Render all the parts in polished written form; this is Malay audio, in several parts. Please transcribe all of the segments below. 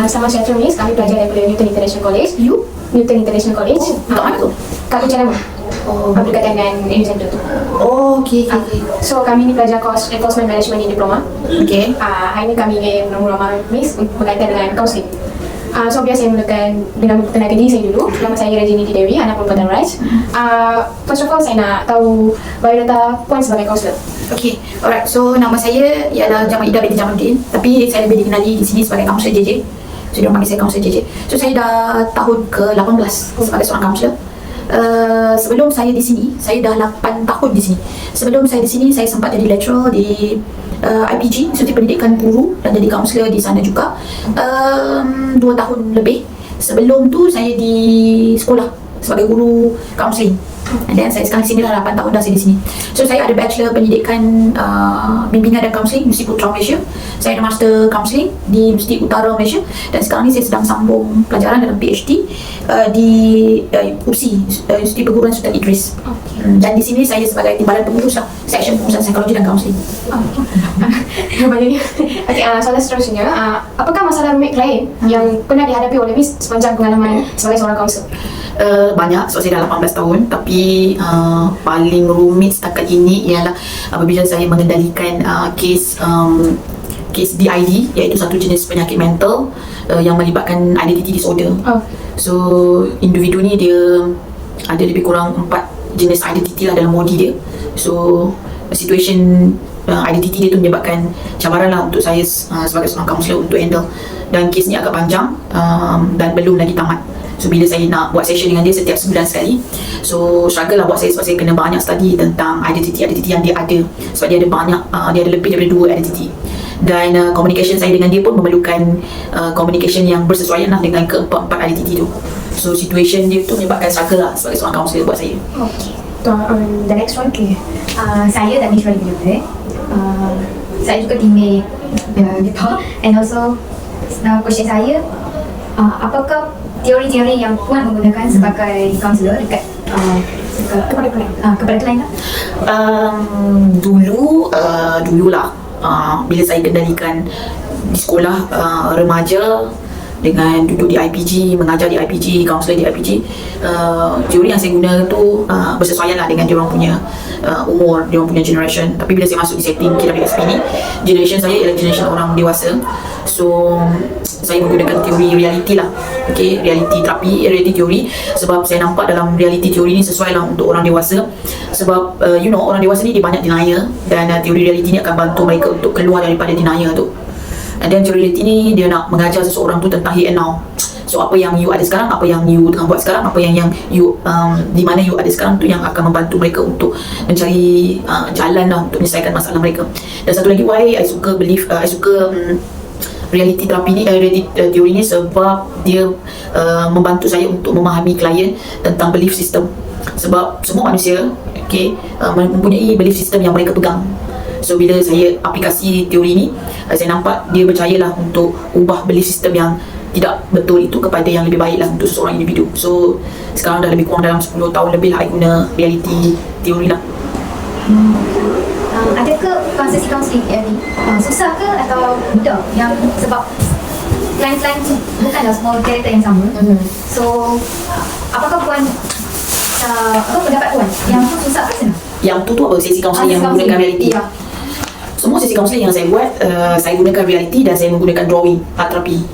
Sama sejahtera Miss, kami pelajar daripada Newton International College. Newton International College. Kat mana tu? Kat Kuching Lama. Berdekatan dengan Uni Center tu. Okey. So kami ni pelajar course Enforcement Management in Diploma. Okey. Hari ni kami ingin meramai Miss berkaitan dengan kaunseling. So biasa saya mulakan dengan memperkenalkan diri saya dulu. Nama saya Rajini Dewi, anak perempuan Raj. First of all, saya nak tahu biodata Puan sebagai kaunselor. Okey. Alright. So nama saya ialah Jamal Ida binti Jamaluddin. Tapi saya lebih dikenali di sini sebagai kaunselor JJ. So dia panggil saya kaunselor JJ. So saya dah tahun ke-18 sebagai seorang kaunselor. Sebelum saya di sini, saya dah 8 tahun di sini. Sebelum saya di sini, saya sempat jadi lecturer di IPG, Institut Pendidikan Guru, dan jadi kaunselor di sana juga 2 tahun lebih. Sebelum tu saya di sekolah sebagai guru kaunseling. Dan saya sekarang di sini dah 8 tahun dah saya di sini. So saya ada bachelor pendidikan bimbingan dan kaunseling Universiti Putra Malaysia. Saya ada master kaunseling di Universiti Utara Malaysia. Dan sekarang ni saya sedang sambung pelajaran dalam PhD di UPSI, Universiti Perguruan Sultan Idris. Dan di sini saya sebagai timbalan pengurus lah, section pengurusan psikologi dan kaunseling. Okey, soalan seterusnya, apakah masalah rumit klien yang pernah dihadapi oleh Miss sepanjang pengalaman sebagai seorang kaunselor? Banyak, sebab saya dah 18 tahun. Tapi paling rumit setakat ini ialah apabila saya mengendalikan kes DID, iaitu satu jenis penyakit mental yang melibatkan identity disorder. So individu ni dia ada lebih kurang 4 jenis identity lah dalam body dia. So situation identity dia tu menyebabkan cabaran lah untuk saya sebagai seorang kaunselor untuk handle. Dan kes ni agak panjang dan belum lagi tamat. So bila saya nak buat session dengan dia setiap sebulan sekali, so struggle lah buat saya sebab saya kena banyak study tentang identity yang dia ada. Sebab dia ada banyak, dia ada lebih daripada 2 identity. Dan communication saya dengan dia pun memerlukan communication yang bersesuaian lah dengan keempat-empat identity tu. So situation dia tu menyebabkan struggle lah sebagai seorang kaunselor buat saya. Okay. The next one. Saya dan Mishra juga. Saya juga teammate Depa. And also question saya, apakah teori-teori yang Puan menggunakan sebagai kaunselor dekat kepada klien lah? Dululah bila saya kendalikan di sekolah remaja dengan duduk di IPG, mengajar di IPG, kaunselor di IPG, teori yang saya guna tu bersesuaian lah dengan diorang punya umur, diorang punya generation. Tapi bila saya masuk di setting KWSP ni, generation saya ialah generation orang dewasa. So saya menggunakan teori reality lah, okay, reality terapi, reality teori. Sebab saya nampak dalam reality teori ni sesuai lah untuk orang dewasa. Sebab orang dewasa ni dia banyak denial. Dan teori reality ni akan bantu mereka untuk keluar daripada denial tu. Dan teori reality ni dia nak mengajar seseorang tu tentang here and now. So apa yang you ada sekarang, apa yang you tengah buat sekarang, apa yang you di mana you ada sekarang tu yang akan membantu mereka untuk mencari jalan lah untuk menyelesaikan masalah mereka. Dan satu lagi why I suka reality terapi ni, reality teori ni, sebab dia membantu saya untuk memahami klien tentang belief system. Sebab semua manusia mempunyai belief system yang mereka pegang. So bila saya aplikasi teori ni, saya nampak dia bercayalah untuk ubah belief system yang tidak betul itu kepada yang lebih baik lah untuk seseorang individu. So sekarang dah lebih kurang dalam 10 tahun lebih lah I guna reality teori lah. Adakah sesi kaunseling ni susah ke atau mudah? Yang sebab klien-klien bukanlah semua karakter yang sama. So apakah Puan apa pendapat Puan? Yang tu susah ke senang? Yang tu apa? Sesi kaunseling yang menggunakan reality? Ya. Semua sesi kaunseling yang saya buat, saya gunakan reality dan saya menggunakan drawing, art therapy.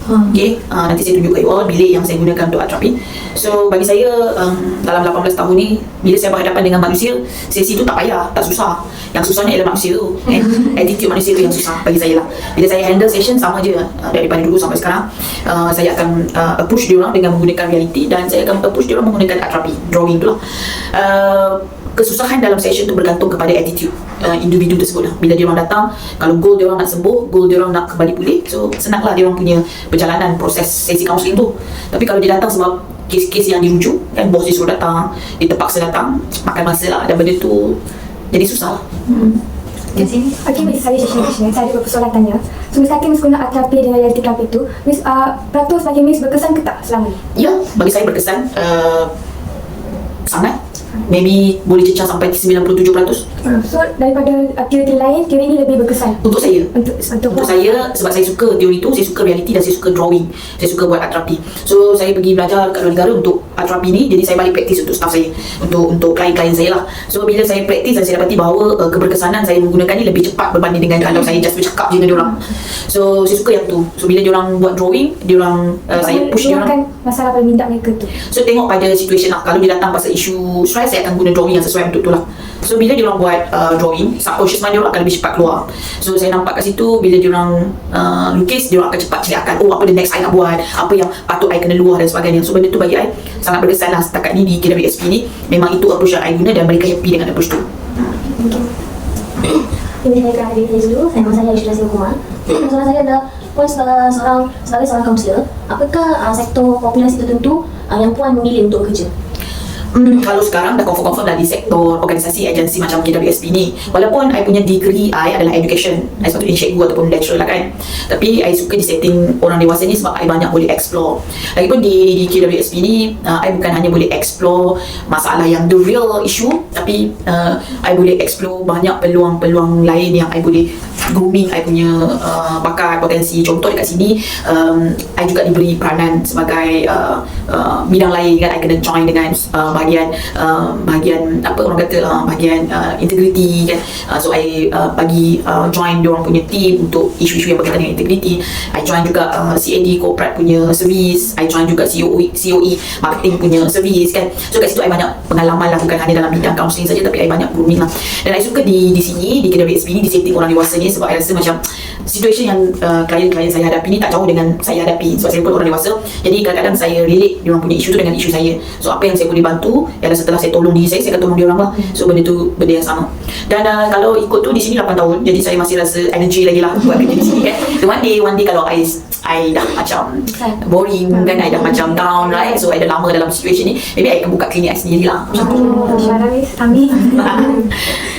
Nanti saya tunjuk ke you all bilik yang saya gunakan untuk art therapy. So bagi saya dalam 18 tahun ni, bila saya berhadapan dengan manusia, sesi tu tak payah, tak susah. Yang susahnya ialah manusia tu, attitude manusia tu yang susah bagi saya lah. Bila saya handle session sama je daripada dulu sampai sekarang, saya akan approach diorang dengan menggunakan reality dan saya akan approach diorang menggunakan art therapy, drawing tu lah. Kesusahan dalam session tu bergantung kepada attitude individu tersebut lah. Bila diorang datang, kalau goal diorang nak sembuh, goal diorang nak kembali pulih, so senanglah diorang punya perjalanan proses sesi kaunseling tu. Tapi kalau dia datang sebab kes-kes yang dirujuk, kan bos dia suruh datang, dia terpaksa datang, makan masa lah, dan benda tu jadi susah lah. Di sini. Okay, Miss, saya ada beberapa soalan tanya. So, Miss Hakim guna art therapy dengan reality therapy tu, Miss praktik sebagai Miss berkesan ke tak selama ni? Ya, bagi saya berkesan sangat. maybe boleh cecah sampai 97%. So daripada aktiviti lain, teori ni lebih berkesan Untuk saya, untuk untuk saya, sebab saya suka teori tu, saya suka reality dan saya suka drawing, saya suka buat art terapi. So saya pergi belajar kat luar negara untuk art terapi ni, jadi saya balik praktis untuk staff saya, untuk klien-klien saya lah. So bila saya praktis dan saya dapati bahawa keberkesanan saya menggunakan ni lebih cepat berbanding dengan kalau saya just bercakap je dengan diorang. So saya suka yang tu. So bila diorang buat drawing, diorang saya push diorang. kan masalah pada minda mereka tu. So tengok pada situation lah. Kalau dia datang pasal isu stress, saya akan guna drawing yang sesuai untuk tu lah. So bila diorang buat drawing, subconscious mind diorang akan lebih cepat keluar. So saya nampak kat situ, bila diorang lukis, diorang akan cepat ceriakan, oh apa the next I nak buat, apa yang patut I kena luar dan sebagainya. So benda tu bagi I sangat berkesan lah setakat ni di KWSP ni. Memang itu approach yang I guna dan mereka happy dengan approach tu. Ini saya akan hadir dulu. Saya Aisyah Kumar. Soalan saya adalah, Puan sebagai seorang kaunselor, apakah sektor populasi tertentu yang Puan memilih untuk bekerja? Kalau sekarang dah confirm dah di sektor organisasi agensi macam KWSP ni, walaupun I punya degree I adalah education, I sepatutnya cikgu ataupun lecturer lah kan, tapi I suka di setting orang dewasa ni sebab I banyak boleh explore. Lagipun di KWSP ni I bukan hanya boleh explore masalah yang the real issue, tapi I boleh explore banyak peluang-peluang lain yang I boleh grooming I punya bakat, potensi. Contoh dekat sini I juga diberi peranan sebagai bidang lain kan, I kena join dengan bahagian apa orang kata bahagian integrity kan. So I bagi join diorang punya team untuk isu-isu yang berkaitan dengan integrity. I join juga CAD corporate punya service, I join juga COE marketing punya service kan. So kat situ I banyak pengalaman lah, bukan hanya dalam bidang counselling saja, tapi I banyak grooming lah. Dan I suka di sini, di KWSP ni, di setting orang dewasa ni, sebab I rasa macam situation yang klien-klien saya hadapi ni tak jauh dengan saya hadapi, sebab saya pun orang dewasa. Jadi kadang-kadang saya relate diorang punya isu tu dengan isu saya. So apa yang saya boleh bantu ialah setelah saya tolong diri saya akan tolong diorang lah. So benda tu benda yang sama. Dan kalau ikut tu di sini 8 tahun, jadi saya masih rasa energy lagi lah buat kerja di sini kan. So one day kalau I dah macam boring kan, I dah macam down right, so I dah lama dalam situation ni, maybe I akan buka klinik I sendiri lah. Amin.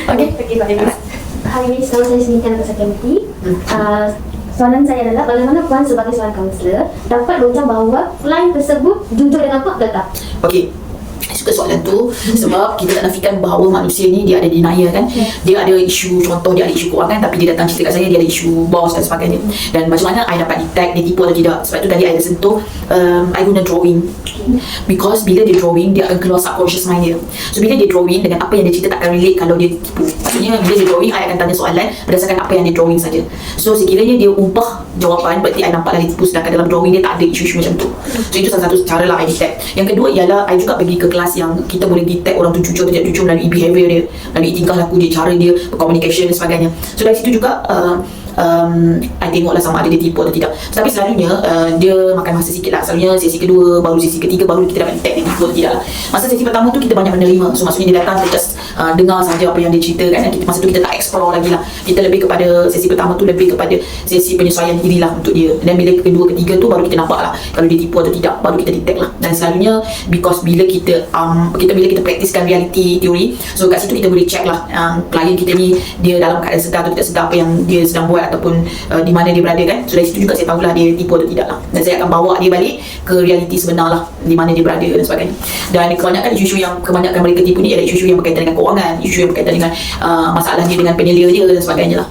Okay. Hari ini nama saya Smita Natasha-Kemty. Soalan saya adalah, bagaimana Puan sebagai seorang kaunselor dapat berucap bahawa klien tersebut jujur dengan fakta tak? Okay, saya suka soalan tu sebab kita tak nafikan bahawa manusia ni dia ada denial kan. Dia ada isu, contoh dia ada isu kewangan, tapi dia datang cerita kat saya dia ada isu bos dan sebagainya. Dan macam mana I dapat detect dia tipu atau tidak? Sebab tu tadi I dah sentuh, I guna drawing. Because bila dia drawing, dia akan keluar subconscious mind dia. So bila dia drawing, dengan apa yang dia cerita takkan relate kalau dia tipu. Maksudnya bila dia drawing, I akan tanya soalan berdasarkan apa yang dia drawing saja. So sekiranya dia ubah jawapan, berarti I nampak lagi tipu, sedangkan dalam drawing dia tak ada isu-isu macam tu. So itu salah satu cara lah I detect. Yang kedua ialah I juga pergi ke kelas yang kita boleh detect orang tu jujur atau tidak jujur melalui behavior dia, melalui tingkah laku dia, cara dia bercommunication dan sebagainya. So dari situ juga I tengoklah sama ada dia tipu atau tidak. Tapi selalunya dia makan masa sikit lah. Selalunya sesi kedua, baru sesi ketiga, baru kita dapat detect dia tipu atau tidak lah. Masa sesi pertama tu kita banyak menerima. So maksudnya dia datang, kita just dengar saja apa yang dia cerita kan. Dan masa tu kita tak explore lagi lah. Kita lebih kepada sesi pertama tu lebih kepada sesi penyesuaian diri lah untuk dia. Dan bila kedua, ketiga tu baru kita nampak lah kalau dia tipu atau tidak, baru kita detect lah. Dan selalunya because bila kita praktiskan reality teori, so kat situ kita boleh check lah klien kita ni dia dalam keadaan sedar atau tidak sedar apa yang dia sedang buat ataupun di mana dia berada kan. So dari situ juga saya tahulah dia tipu atau tidak lah. Dan saya akan bawa dia balik ke realiti sebenar lah, di mana dia berada dan sebagainya. Dan kebanyakan isu-isu yang kebanyakan mereka tipu ni adalah isu-isu yang berkaitan dengan kewangan, isu yang berkaitan dengan masalah dia dengan penyelia dia dan sebagainya lah.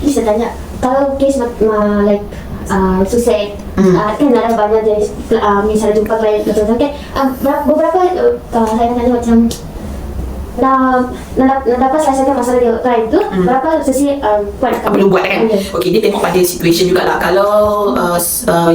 Ini saya tanya, kalau kes like suicide, kan ada banyak jenis, misalnya jumpa klien macam-macam kan, beberapa saya tanya macam nak dapat selesaikan masalah dia klien tu, berapa sesi Puan akan perlu buat kan? Okay, dia tengok pada situation jugalah. Kalau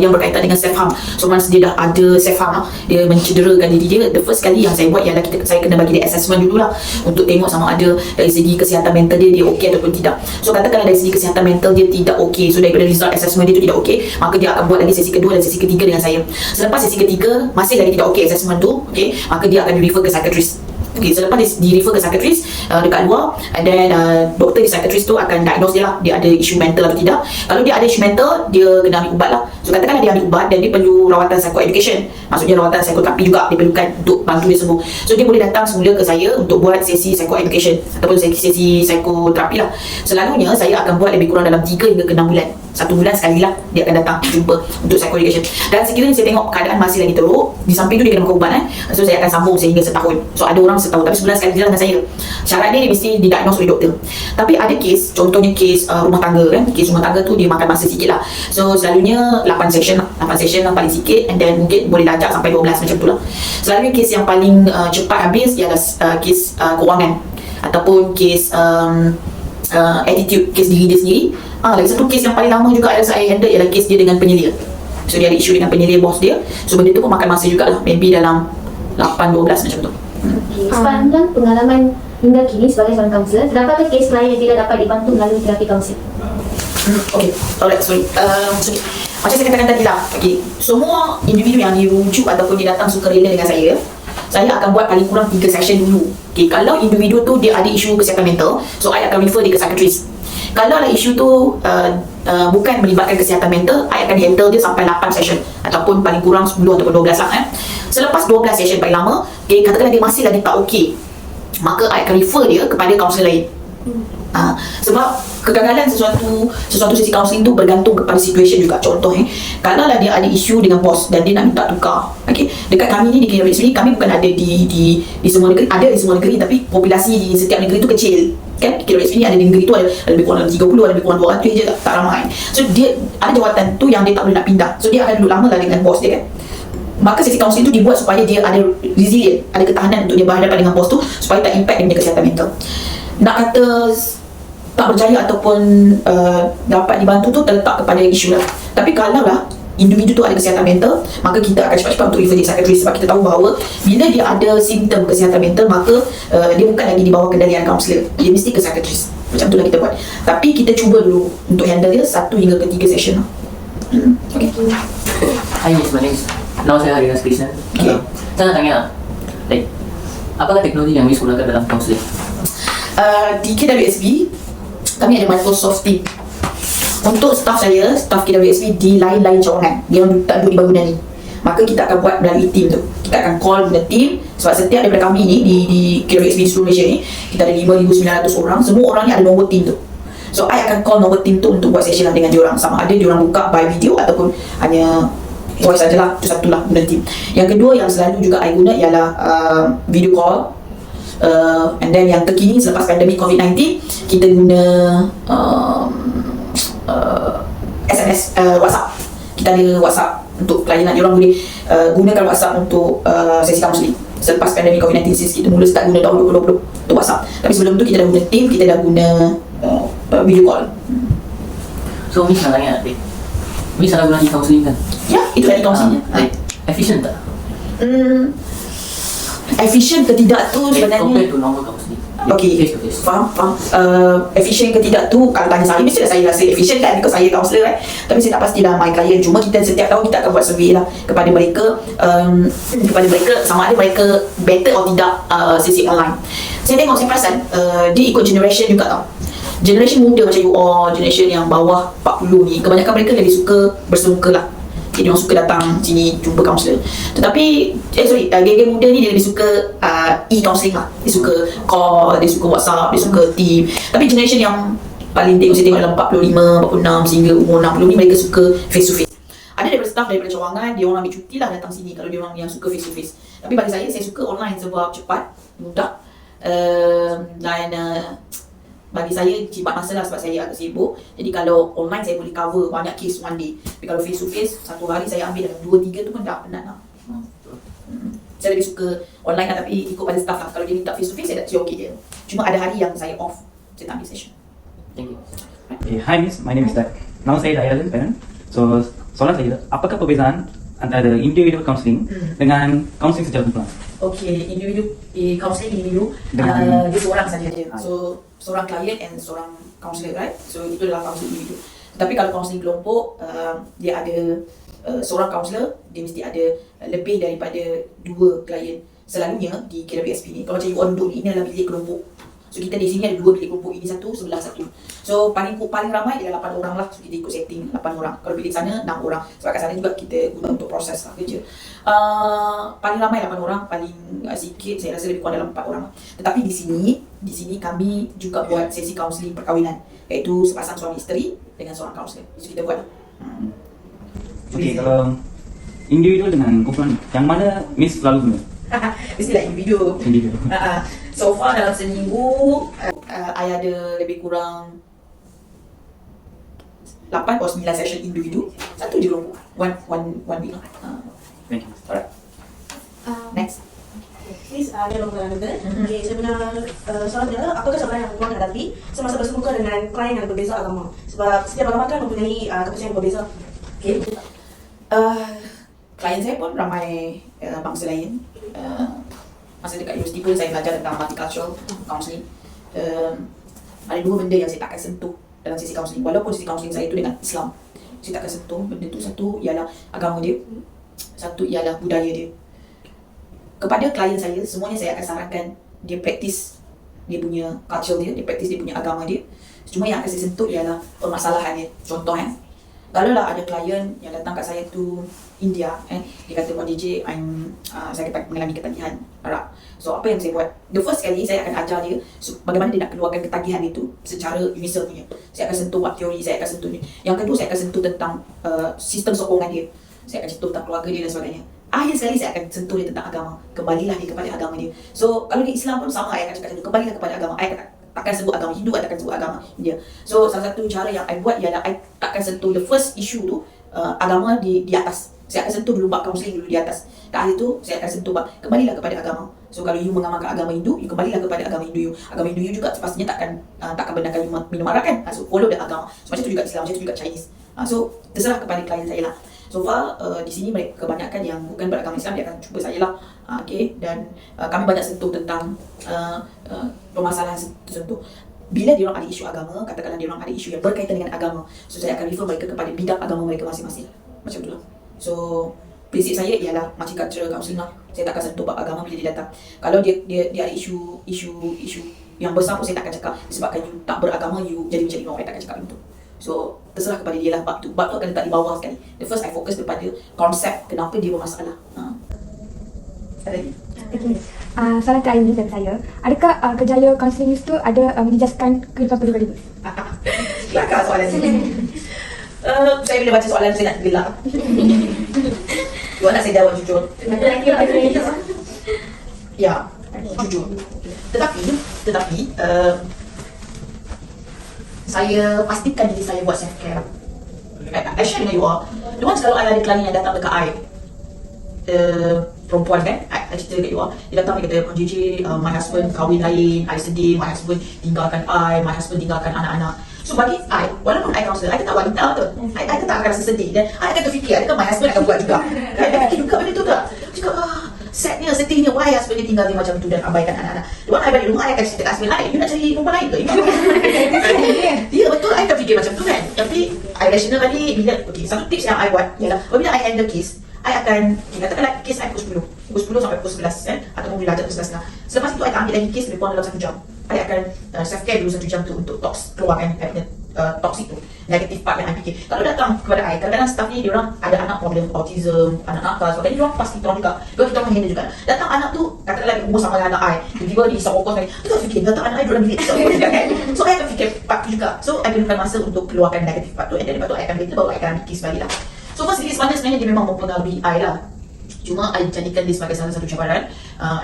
yang berkaitan dengan self harm, so once dia dah ada self harm, dia mencederakan diri dia, the first kali yang saya buat ialah saya kena bagi dia assessment dululah untuk tengok sama ada dari segi kesihatan mental dia okey ataupun tidak. So katakanlah dari segi kesihatan mental dia tidak okey, so daripada result assessment dia tu tidak okey, maka dia akan buat lagi sesi kedua dan sesi ketiga dengan saya. Selepas sesi ketiga masih lagi tidak okey assessment tu, okey, maka dia akan di refer ke psychiatrist. Okay, selepas di refer ke psychiatrist dekat luar, and then doktor di psychiatrist tu akan diagnose dia lah, dia ada isu mental atau tidak. Kalau dia ada isu mental, dia kena ambil ubat lah. So katakanlah dia ambil ubat dan dia perlu rawatan psychoeducation, maksudnya rawatan psikoterapi juga diperlukan untuk bantu dia sembuh. So dia boleh datang semula ke saya untuk buat sesi psychoeducation ataupun sesi psikoterapi lah. Selalunya saya akan buat lebih kurang dalam 3 hingga ke 6 bulan. 1 bulan sekali lah dia akan datang jumpa untuk psychoeducation. Dan sekiranya saya tengok keadaan masih lagi teruk, di samping tu dia kena makan ubat so saya akan sambung sehingga setahun. So ada orang setahun, tapi sebulan sekali dia dengan saya. Syarat dia mesti didiagnose oleh doktor. Tapi ada kes, contohnya kes rumah tangga kan, kes rumah tangga tu dia makan masa sikit lah. So selalunya 8 session lah paling sikit, and then mungkin boleh lajak sampai 12 macam tu lah. Selalunya kes yang paling cepat habis ialah kes kewangan ataupun kes attitude, kes diri dia sendiri. Lagi satu kes yang paling lama juga yang saya handle ialah kes dia dengan penyelia. So dia ada isu dengan penyelia bos dia. So benda tu pun makan masa jugalah, maybe dalam 8-12 macam tu. Okay. Sepanjang pengalaman hingga kini sebagai seorang kaunselor, terdapatkah kes klien yang tidak dapat dibantu melalui terapi kaunseling? Okay, alright, sorry. Macam saya katakan tadi lah, okay, semua individu yang dirujuk ataupun dia datang sukarela dengan saya akan buat paling kurang 3 session dulu. Okay, kalau individu tu dia ada isu kesihatan mental, so I akan refer dia ke psychiatrist. Kalau lah isu tu bukan melibatkan kesihatan mental, I akan handle dia sampai 8 session ataupun paling kurang 10 ataupun 12 lah. Selepas 12 session paling lama, okay, katakanlah dia masih lagi tak okey, maka I akan refer dia kepada kaunselor lain. Sebab kegagalan sesuatu sesi kaunseling tu bergantung kepada situasi juga. Contoh kalau lah dia ada isu dengan bos dan dia nak minta tukar. Okey, dekat kami ni di KWS ni, kami bukan ada di semua negeri, ada di semua negeri, tapi populasi di setiap negeri tu kecil. Kan KWS ni ada di negeri tu ada lebih kurang 30, ada lebih kurang 200 je, tak ramai. So dia ada jawatan tu yang dia tak boleh nak pindah. So dia akan duduk lama lah dengan bos dia kan. Maka sesi kaunseling tu dibuat supaya dia ada resilient, ada ketahanan untuk dia berhadapan dengan bos tu, supaya tak impact dia punya kesihatan mental. Nak kata tak berjaya ataupun dapat dibantu tu terletak kepada isu lah. Tapi kalau lah individu tu ada kesihatan mental, maka kita akan cepat-cepat untuk refer dia psychiatrist, sebab kita tahu bahawa bila dia ada simptom kesihatan mental, maka dia bukan lagi di bawah kendalian kaunselor, dia mesti ke psychiatrist. Macam tu lah kita buat. Tapi kita cuba dulu untuk handle dia 1 hingga ke 3 session lah. Okay. Hi Miss, my name is Now saya Harinas Krishnan. Okay. Saya nak tanya, like, apakah teknologi yang Miss gunakan dalam kaunseling? Di KWSB kami ada Microsoft Team. Untuk staff KWSB di lain-lain cawangan, dia tak duduk di bangunan ni, maka kita akan buat melalui team tu. Kita akan call guna team, sebab setiap daripada kami ni di KWSB di seluruh Malaysia ni, kita ada 5,900 orang. Semua orang ni ada nombor team tu. So I akan call nombor team tu untuk buat session lah dengan diorang. Sama ada diorang buka by video ataupun hanya voice sajalah. Itu satulah guna team. Yang kedua yang selalu juga I guna ialah video call. And then yang terkini selepas pandemik COVID-19, kita guna SMS, WhatsApp. Kita ada WhatsApp untuk klien, diorang boleh gunakan WhatsApp untuk sesi kaunseling. Selepas pandemik COVID-19, kita mula start guna tahun 2020 untuk WhatsApp. Tapi sebelum tu kita dah guna team, kita dah guna video call. So Miss nak tanya, Miss ada guna e-counseling kan? Ya, itu tadi kaunselingnya. Efficient tak? Efficient ke tidak tu sebenarnya, compared to normal counseling. okay, Face to face. faham. Efficient ke tidak tu, kalau tanya saya, mestilah saya rasa efficient kan, because saya kaunselor kan. Tapi saya tak pastilah my client. Cuma kita setiap tahun kita akan buat survey lah kepada mereka, sama ada mereka better atau tidak sesi online. Saya tengok, saya perasan dia ikut generation juga tau. Generation muda macam you all, generation yang bawah 40 ni, kebanyakan mereka lebih suka bersemuka lah. Dia orang suka datang sini jumpa kaunselor. Tetapi geng-geng muda ni dia lebih suka e-counseling lah. Dia suka call, dia suka WhatsApp, dia suka team. Tapi generation yang paling saya tengok dalam 45, 46 sehingga umur 60 ni, mereka suka face to face. Ada daripada staff daripada cawangan, dia orang ambil cuti lah datang sini kalau dia orang yang suka face to face. Tapi bagi saya suka online sebab cepat, mudah, dan bagi saya jimat masa lah, sebab saya agak sibuk. Jadi kalau online saya boleh cover banyak case one day. Tapi kalau face to face, satu hari saya ambil dalam 2-3 tu pun dah penat lah. Saya lebih suka online lah, tapi ikut pada staff lah. Kalau dia minta face to face, saya okey je. Cuma ada hari yang saya off, saya tak ambil session. Thank you. Hi Miss, my name is Dad. Nama saya Dayal Parent. So, soalan saya, apakah perbezaan antara individual counselling dengan counselling secara kumpulan? Okay, counselling individu, dia seorang saja je. So, seorang klien and seorang counselor, right? So, itu adalah counselling individu. Tapi kalau counselling kelompok, dia ada seorang counselor, dia mesti ada lebih daripada 2 klien. Selalunya di KWSP ni, kalau macam you all duduk ni, ini adalah bilik kelompok. So So kita di sini ada 2 bilik kelompok, ini satu, sebelah satu. So paling ramai ialah 8 orang lah. So kita ikut setting 8 orang. Kalau bilik sana 6 orang. Sebab kat sana juga kita guna untuk proses lah kerja. Paling ramai 8 orang, paling sikit saya rasa lebih kurang dalam 4 orang. Tetapi di sini kami juga buat sesi kaunseling perkahwinan, iaitu sepasang suami isteri dengan seorang kaunselor. Itu kita buat. Okay, kalau individual dengan kumpulan, yang mana Miss selalu guna? Mestilah individu. Individu. So far dalam seminggu I ada lebih kurang 8 atau 9 session individu. Satu je kelompok. One week lah. Thank you. Alright. Next. Miss, dia nombor anda. Okay, sebenarnya soalan dia, apakah cabaran yang perempuan hadapi semasa bersemuka dengan klien yang berbeza agama? Sebab setiap agama kan mempunyai kepercayaan yang berbeza. Okay. Klien saya pun ramai bangsa lain. Masa dekat universiti pun saya belajar tentang multicultural counselling. Ada 2 benda yang saya tak akan sentuh dalam sesi counselling. Walaupun sesi counselling saya itu dengan Islam, saya tak akan sentuh benda tu. Satu ialah agama dia, satu ialah budaya dia. Kepada klien saya, semuanya saya akan sarankan dia praktis dia punya culture dia praktis dia punya agama dia. Cuma yang akan saya sentuh ialah permasalahan dia. Contoh kalau lah ada klien yang datang kat saya tu India, dia kata, Puan DJ, saya mengalami ketagihan arak. So apa yang saya buat? The first kali saya akan ajar dia bagaimana dia nak keluarkan ketagihan itu secara universal punya. Saya akan sentuh buat teori, saya akan sentuh ni. Yang kedua saya akan sentuh tentang sistem sokongan dia. Saya akan sentuh tentang keluarga dia dan sebagainya. Akhir sekali saya akan sentuh dia tentang agama. Kembalilah dia kepada agama dia. So kalau di Islam pun sama, saya akan cakap kembalilah kepada agama. Saya takkan sebut agama Hindu, I takkan sebut agama India. So salah satu cara yang I buat ialah I takkan sentuh the first issue tu, agama di atas. Saya akan sentuh dulu bab kaunseling dulu di atas. Kat akhir tu saya akan sentuh bab kembalilah kepada agama. So kalau you mengamalkan agama Hindu, you kembalilah kepada agama Hindu you. Agama Hindu you juga pastinya takkan benarkan you minum arak kan. So follow the agama. So macam tu juga Islam, macam tu juga Chinese. So terserah kepada klien saya lah. So far di sini mereka kebanyakan yang bukan beragama Islam, dia akan cuba saya lah. Okay, dan kami banyak sentuh tentang permasalahan tertentu. Bila diorang ada isu agama, katakanlah diorang ada isu yang berkaitan dengan agama, so saya akan refer mereka kepada bidang agama mereka masing-masing. Macam tu lah. So prinsip saya ialah multicultural counselling lah. Saya takkan sentuh bab agama bila dia datang. Kalau dia ada isu yang besar pun saya takkan cakap, sebabkan you tak beragama, you jadi macam ni, saya takkan cakap begitu. So terserah kepada dia lah bab tu. Bab tu akan letak di bawah sekali. The first I fokus kepada konsep kenapa dia bermasalah. Ada lagi? Okay. Soalan terakhir ni dari saya. Adakah kerjaya kaunseling itu ada menjejaskan kehidupan pribadi? Kelakar soalan ni. Saya bila baca soalan saya nak gelak. You nak saya jawab jujur? Ya, jujur. Tetapi saya pastikan diri saya buat self care. I share dengan you all. Once kalau I ada klien yang datang dekat I, perempuan kan, I cerita dekat you all, dia datang dia kata, Puan JJ, my husband kahwin lain, I sedih, my husband tinggalkan I, my husband tinggalkan anak-anak. So bagi I, walaupun I counselor, I tetap wanita tu, I tetap akan rasa sedih dan I akan terfikir, adakah my husband akan buat juga? I fikir juga benda tu tak? Cakap, sadnya, sedihnya, why husband dia tinggal dia macam tu dan abaikan anak-anak. Luan I balik rumah, I akan cerita kat husband, you nak cari perempuan lain ke? Ya betul, I akan fikir macam tu kan. Tapi I rational balik bila, okay, satu tips yang I buat ialah apabila I handle case, I akan, katakanlah kes I pukul 10 sampai pukul 11 kan, ataupun bila pukul 11 lah. Selepas itu I akan ambil lagi kes lebih kurang dalam 1 jam. I akan self-care dulu 1 jam tu untuk keluarkan I punya talks itu, negatif part yang I fikir. Kalau datang kepada I, kadang-kadang staff ni diorang ada anak problem autism, anak nakal, sebagainya, diorang pasti tolong juga. Kita orang handle juga. Datang anak tu, katakanlah umur sama dengan anak I, tiba-tiba di sokong sekali, tu tak fikir, datang anak I diorang bilik sokong juga kan. So I akan fikir part tu juga. So I perlukan masa untuk keluarkan negatif part tu, and then lepas tu I akan beritahu baru I akan ambil kes balik lah. So first case mana sebenarnya dia memang mempengaruhi I lah. Cuma I jadikan dia sebagai salah satu cabaran,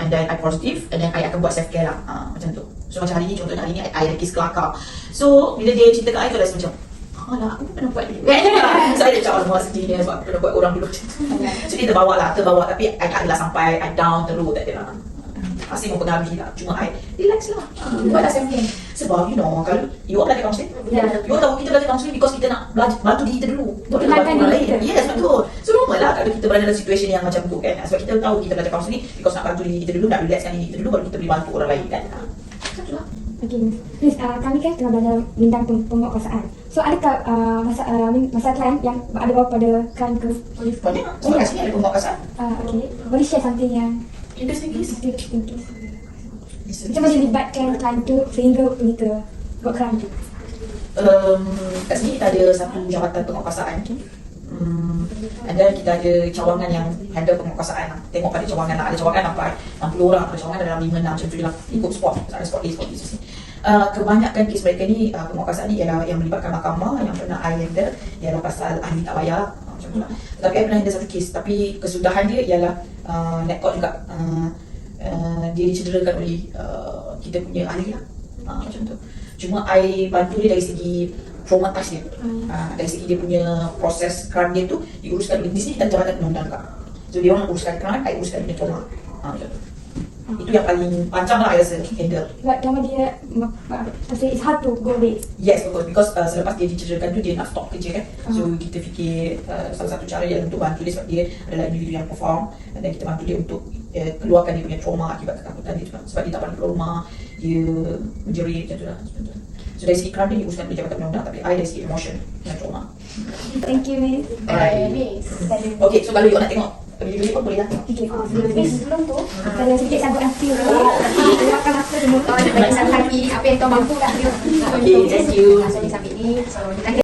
and then I positive, and then I akan buat self care lah, macam tu. So macam hari ni, contohnya hari ni I ada kes kelakar. So bila dia cerita kat I tu rasa macam, alah aku pun pernah buat dulu. So I dah cakap semua sedihnya sebab aku pernah buat orang dulu. So dia terbawa tapi I tak adalah sampai I down terus, tak ada lah. Masih mempengaruhi lah. Cuma I relax lah. Buatlah self care. Sebab you know, kalau you all belajar counselling, you all tahu kita belajar counselling because kita nak bantu diri kita dulu. Untuk bantu orang lain. Yes, betul. So normal lah kalau kita berada dalam situasi yang macam tu kan. Sebab kita tahu kita belajar counselling because nak bantu diri kita dulu, nak relaxkan diri kita dulu, baru kita boleh bantu orang lain kan. Macam tu lah. Okay, Miss, kami kan tengah belajar bidang pemerkosaan. So adakah masa klien yang ada bawa pada klien ke polis? Banyak. So kat sini ada pemerkosaan. Okay, boleh share something yang interesting case. Macam mana dilibatkan klien tu sehingga kita buat crime tu? Kat sini kita ada satu jawatan penguasaan. And then kita ada cawangan yang handle penguasaan lah. Tengok pada cawangan lah. Ada cawangan sampai 60 orang, ada cawangan dalam 5-6 macam tu je lah. Ikut spot, ada spot A, spot B, spot C. Kebanyakan kes mereka ni, penguasaan ni ialah yang melibatkan mahkamah, yang pernah I handle ialah pasal ahli tak bayar lah. Macam tu lah. Tapi I pernah handle satu kes, tapi kesudahan dia ialah net court juga dia dicederakan oleh kita punya ahli lah. Macam tu. Cuma I bantu dia dari segi traumatize dia. Dari segi dia punya proses crime dia tu diuruskan di sini kita jabatan undang-undang juga. So dia orang uruskan crime, I uruskan dia trauma. Macam tu. Itu yang paling panjang lah I rasa handle. But nama dia, it's hard to go away. Yes, betul. Because selepas dia dicederakan tu dia nak stop kerja kan. So kita fikir salah satu cara ialah untuk bantu dia sebab dia adalah individu yang perform. Dan kita bantu dia untuk keluarkan dia punya trauma akibat ketakutan dia juga. Sebab dia tak balik keluar rumah, dia menjerit macam tu lah. So dari segi crime dia diuruskan oleh jabatan undang-undang, tapi I dari segi emotion dan trauma. Thank you, Miss. Miss. Okay, so kalau you nak tengok video-video pun boleh lah. Okay, sebelum tu, saya sedikit sanggup hati keluarkan masa semua. Bagi satu hati, apa yang kau mampu lah. Okay, thank you. Sampai ni. So,